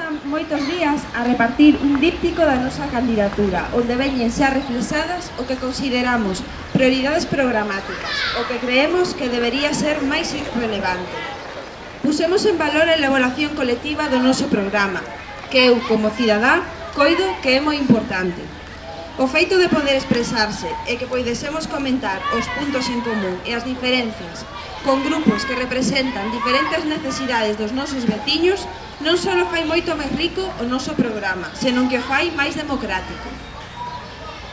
levan moitos días a repartir un díptico da nosa candidatura, onde veñen xa reflexadas o que consideramos prioridades programáticas, o que creemos que debería ser máis relevante. Pusemos en valor a elaboración colectiva do noso programa, que eu, como cidadá, coido que é moi importante. O feito de poder expresarse e que poidesemos comentar os puntos en común e as diferencias con grupos que representan diferentes necesidades dos nosos veciños non só fai moito máis rico o noso programa, senón que o fai máis democrático.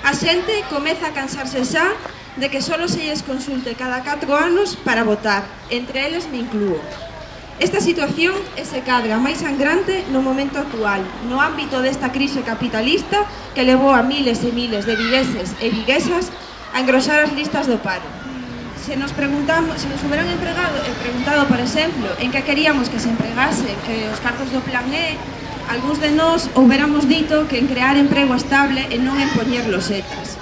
A xente comeza a cansarse xa de que só se lles consulte cada 4 anos para votar, entre eles me inclúo. Esta situación é se cadra máis sangrante no momento actual, no ámbito desta crise capitalista que levou a miles e miles de vigueses e viguesas a engrosar as listas do paro. Se nos hubieran preguntado, por exemplo, en que queríamos que se empregase, que os cartos do Plan E, algúns de nós hubiéramos dito que en crear emprego estable e non en poñer losetas.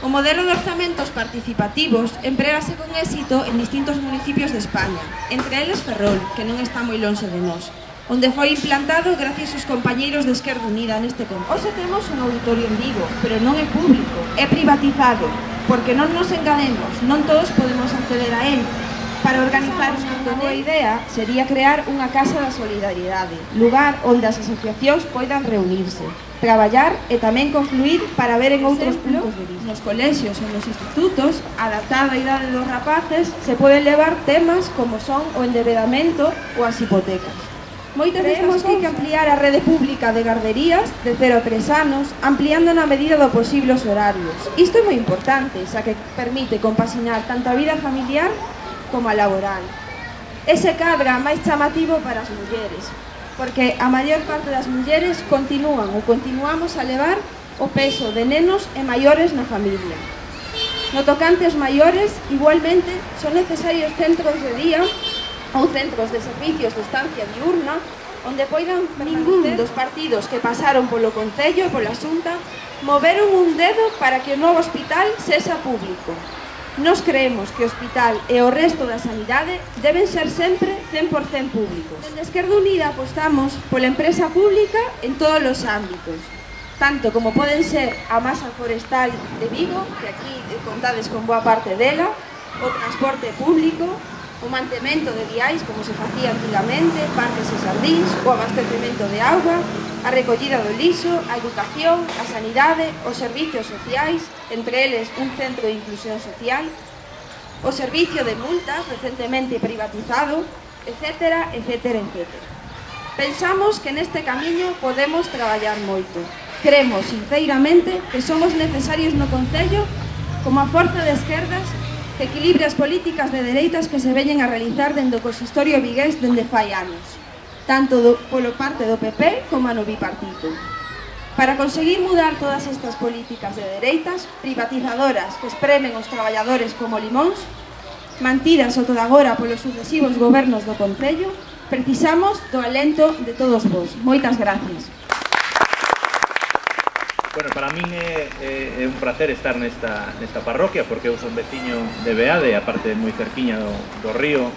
O modelo de orzamentos participativos emprégase con éxito en distintos municipios de España, entre eles Ferrol, que non está moi lonxe de nós, onde foi implantado gracias aos compañeiros de Esquerda Unida neste conto. Hoxe temos un auditorio en Vigo, pero non é público, é privatizado, porque non nos enganemos, non todos podemos acceder a él. Para organizar unha boa idea sería crear unha Casa da Solidaridade, lugar onde as asociacións poidan reunirse, traballar e tamén confluir para ver en outros puntos de vista. Nos colexios ou nos institutos, adaptada a idade dos rapaces, se poden levar temas como son o endebedamento ou as hipotecas. Moitas creemos que hai que ampliar a rede pública de garderías de 0 a 3 anos, ampliando na medida do posible os horarios. Isto é moi importante, xa que permite compaxinar tanto a vida familiar como a laboral. Ese cadra máis chamativo para as mulleres, porque a maior parte das mulleres continúan ou continuamos a levar o peso de nenos e maiores na familia. No tocante aos maiores, igualmente, son necesarios centros de día ou centros de servicios de estancia diurna onde poidan ningún dos partidos que pasaron polo Concello e pola Xunta moveron un dedo para que o novo hospital sexa público. Nos creemos que o hospital e o resto da sanidade deben ser sempre 100% públicos. Dende Esquerda Unida apostamos pola empresa pública en todos os ámbitos, tanto como poden ser a masa forestal de Vigo, que aquí contades con boa parte dela, o transporte público, o mantemento de viais, como se facía antigamente, parques e xardíns, o abastecemento de auga, a recollida do lixo, a educación, a sanidade, os servicios sociais, entre eles un centro de inclusión social, o servicio de multas, recentemente privatizado, etcétera, etcétera, etcétera. Pensamos que neste camiño podemos traballar moito. Cremos, sinceramente, que somos necesarios no Concello como a forza de esquerdas que equilibre as políticas de dereitas que se veñen a realizar dende o consistorio vigués dende fai anos, tanto polo parte do PP como no bipartito. Para conseguir mudar todas estas políticas de dereitas, privatizadoras que espremen os traballadores como limóns, mantidas o todagora polos sucesivos gobernos do Concello, precisamos do alento de todos vos. Moitas gracias. Bueno, para min é un placer estar nesta parroquia, porque eu son veciño de Beade, aparte moi cerquiña do río,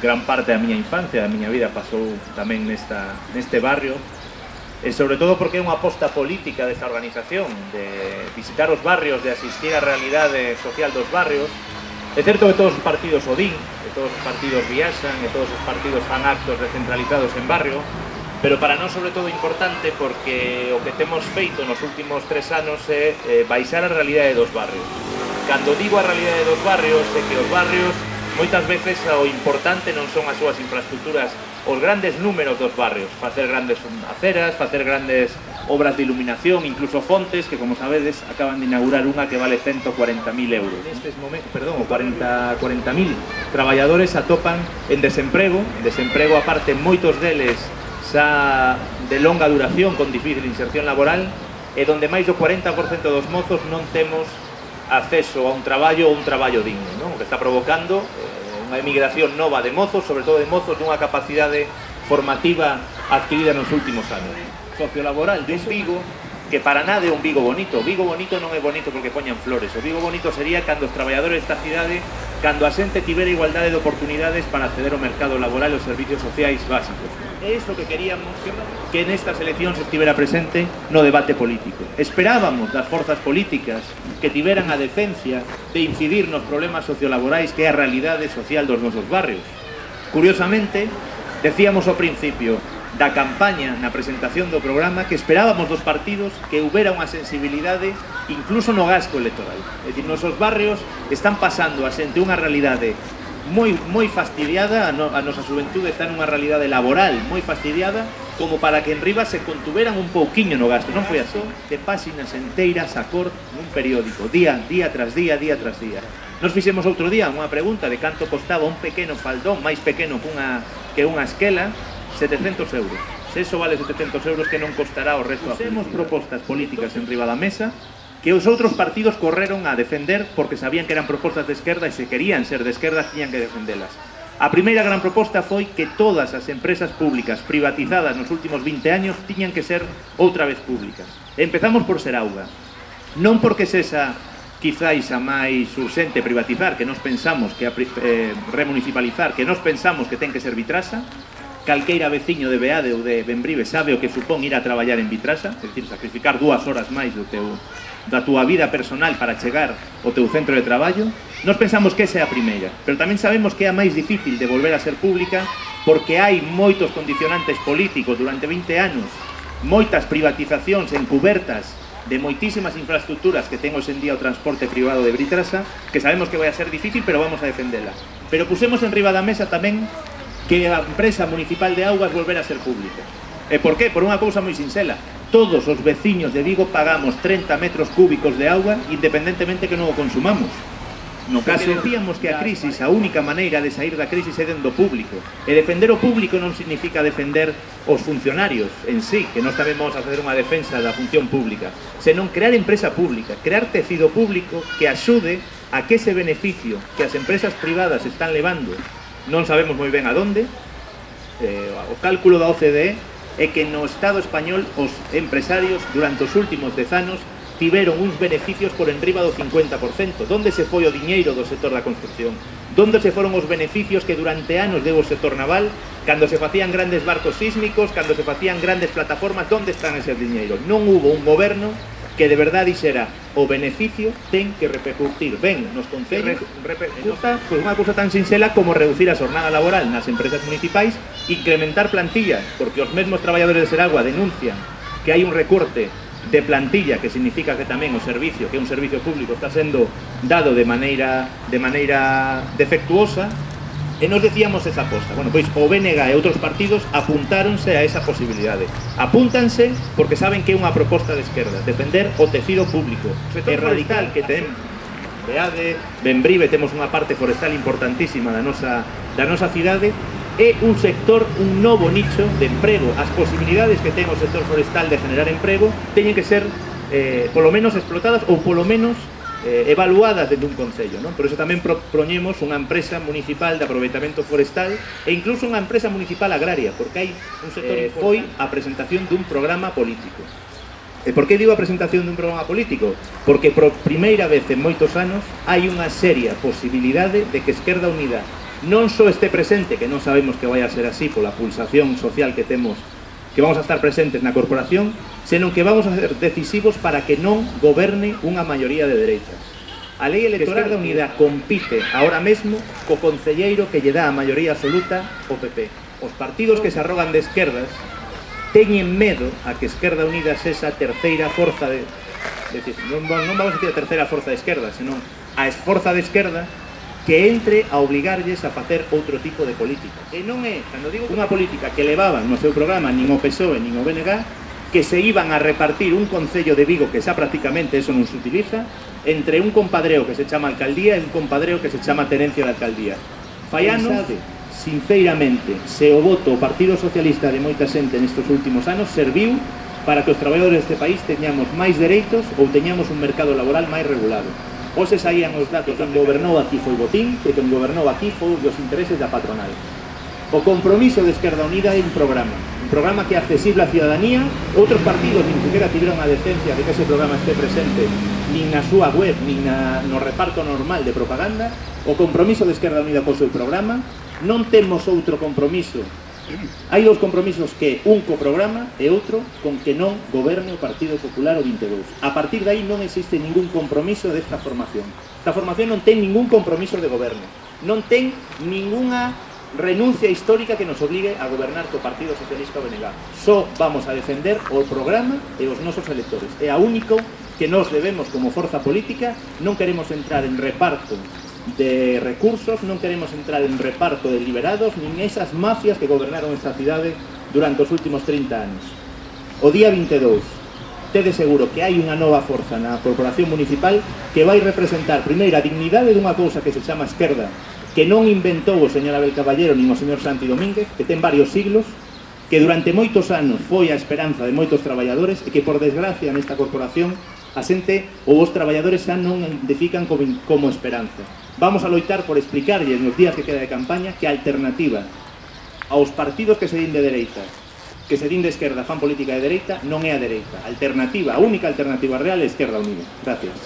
gran parte da miña infancia, da miña vida pasou tamén neste barrio, e sobre todo porque é unha aposta política desta organización, de visitar os barrios, de asistir á realidade social dos barrios. É certo que todos os partidos o din, que todos os partidos viaxan, e todos os partidos fan actos descentralizados en barrio, pero para nós sobre todo importante porque o que temos feito nos últimos 3 anos é baixar a realidade dos barrios. Cando digo a realidade dos barrios, é que os barrios moitas veces o importante non son as súas infraestructuras, os grandes números dos barrios, facer grandes aceras, facer grandes obras de iluminación, incluso fontes, que como sabedes acaban de inaugurar unha que vale 140.000 euros. Nestes momentos, 40.000 traballadores atopan en desemprego aparte moitos deles xa de longa duración con difícil inserción laboral, e donde máis do 40% dos mozos non temos acceso a un traballo digno, non? O que está provocando unha emigración nova de mozos, sobre todo de mozos dunha capacidade formativa adquirida nos últimos anos. Sociolaboral de un Vigo que para nada é un Vigo bonito. O Vigo bonito non é bonito porque poñan flores. O Vigo bonito sería cando os traballadores desta cidade, cando a xente tivera igualdade de oportunidades para acceder ao mercado laboral e aos servicios sociais básicos. É iso que queríamos que nestas eleccións estivera presente no debate político. Esperábamos das forzas políticas que tiveran a decencia de incidir nos problemas sociolaborais que é a realidade social dos nosos barrios. Curiosamente, decíamos ao principio da campaña na presentación do programa que esperábamos dos partidos que houbera unha sensibilidade incluso no gasto electoral. É dicir, nosos barrios están pasando a xente unha realidade moi fastidiada, a nosa xuventude está nunha realidade laboral moi fastidiada, como para que en riba se contuveran un pouquiño no gasto. Non foi así, de páxinas enteiras a cor nun periódico, día tras día, día tras día. Nos fixemos outro día unha pregunta de canto costaba un pequeno faldón, máis pequeno que unha esquela, 700 euros. Se eso vale 700 euros, que non costará o resto. Temos propostas políticas en riba da mesa que os outros partidos correron a defender porque sabían que eran propostas de esquerda e se querían ser de esquerda tiñan que defendelas. A primeira gran proposta foi que todas as empresas públicas privatizadas nos últimos 20 años tiñan que ser outra vez públicas. Empezamos por Serauga. Non porque sexa quizáis a máis urxente privatizar, que nos pensamos que remunicipalizar, que nos pensamos que ten que ser Vitrasa. Calqueira veciño de Beade ou de Bembrive sabe o que supón ir a traballar en Vitrasa, é dicir, sacrificar 2 horas máis da túa vida personal para chegar ao teu centro de traballo. Nos pensamos que esa é a primeira, pero tamén sabemos que é a máis difícil de volver a ser pública porque hai moitos condicionantes políticos durante 20 anos, moitas privatizacións encubertas de moitísimas infraestructuras que ten hoxe en día o transporte privado de Vitrasa, que sabemos que vai a ser difícil, pero vamos a defendela. Pero pusemos en riba da mesa tamén que a empresa municipal de augas volver a ser pública. E por qué? Por unha cousa moi sinxela. Todos os veciños de Vigo pagamos 30 metros cúbicos de auga independentemente que non o consumamos. No caso, decíamos que a crisis, a única maneira de sair da crisis é dentro do público. E defender o público non significa defender os funcionarios en sí, que nós tamén vamos a facer unha defensa da función pública, senón crear empresa pública, crear tecido público que axude a que ese beneficio que as empresas privadas están levando, non sabemos moi ben a donde, o cálculo da OCDE é que no Estado español os empresarios durante os últimos 10 anos tiveron uns beneficios por enriba do 50%. Donde se foi o diñeiro do sector da construcción? Donde se foron os beneficios que durante anos deu o sector naval, cando se facían grandes barcos sísmicos, cando se facían grandes plataformas? Donde están ese diñeiro? Non hubo un goberno que de verdade dixera o beneficio ten que repercutir ben nos concellos, repercuta pois unha cousa tan sinxela como reducir a xornada laboral nas empresas municipais, incrementar plantilla, porque os mesmos traballadores de Seragua denuncian que hai un recorte de plantilla, que significa que tamén o servicio, que é un servicio público, está sendo dado de maneira defectuosa. E nos decíamos esa aposta. Bueno, pois o BNG e outros partidos apuntáronse a esa posibilidade. Apúntanse porque saben que é unha proposta de esquerda, defender o tecido público. É radical que ten Beade, Bembrive, temos unha parte forestal importantísima da nosa cidade. É un sector, un novo nicho de emprego. As posibilidades que ten o sector forestal de generar emprego teñen que ser polo menos explotadas ou polo menos evaluadas dentro dun concello, non? Por iso tamén propoñemos unha empresa municipal de aproveitamento forestal e incluso unha empresa municipal agraria, porque hai un sector foi a presentación dun programa político. E por que digo a presentación dun programa político? Porque por primeira vez en moitos anos hai unha seria posibilidade de que Esquerda Unida non só este presente, que non sabemos que vai a ser así pola pulsación social que temos, que vamos a estar presentes na corporación, senón que vamos a ser decisivos para que non goberne unha maioría de dereitas. A lei electoral da Unidade compite ahora mesmo co concelleiro que lle dá a maioría absoluta o PP. Os partidos que se arrogan de esquerdas teñen medo a que Esquerda Unida sexa a terceira forza de... non vamos a decir a terceira forza de esquerda, senón a forza de esquerda que entre a obligarlles a facer outro tipo de política. E non é, cando digo, unha política que levaban no seu programa nin o PSOE nin o BNG, que se iban a repartir un concello de Vigo, que xa prácticamente eso non se utiliza, entre un compadreo que se chama alcaldía e un compadreo que se chama tenencia de alcaldía. Fai anos, sinceramente, se o voto o Partido Socialista de moita xente nestes últimos anos serviu para que os traballadores deste país teñamos máis dereitos ou teñamos un mercado laboral máis regulado. Hoxe saían os datos que quen gobernou aquí foi Botín, que quen gobernou aquí foi os intereses da patronal. O compromiso de Esquerda Unida é un programa que é accesible á ciudadanía. Outros partidos nin sequera tiveron a decencia de que ese programa este presente nin na súa web, nin no reparto normal de propaganda. O compromiso de Esquerda Unida co seu programa. Non temos outro compromiso. Hai dous compromisos que un co programa e outro con que non goberne o Partido Popular o 22. A partir de aí non existe ningún compromiso desta formación. Esta formación non ten ningún compromiso de goberno. Non ten ninguna renuncia histórica que nos obligue a gobernar co Partido Socialista o BNG. Só vamos a defender o programa e os nosos electores. É a único que nos debemos como forza política. Non queremos entrar en reparto de recursos, non queremos entrar en reparto de liberados, nin esas mafias que gobernaron esta cidade durante os últimos 30 anos. O día 22, tede seguro que hai unha nova forza na Corporación Municipal que vai representar, primeiro, a dignidade dunha cousa que se chama esquerda, que non inventou o señor Abel Caballero nin o señor Santi Domínguez, que ten varios siglos, que durante moitos anos foi a esperanza de moitos traballadores e que, por desgracia, nesta corporación, a xente ou os traballadores xa non identifican como esperanza. Vamos a loitar por explicarlles nos días que queda de campaña que a alternativa aos partidos que se din de dereita, que se din de esquerda, fan política de dereita, non é a dereita. A única alternativa real é Esquerda Unida. Gracias.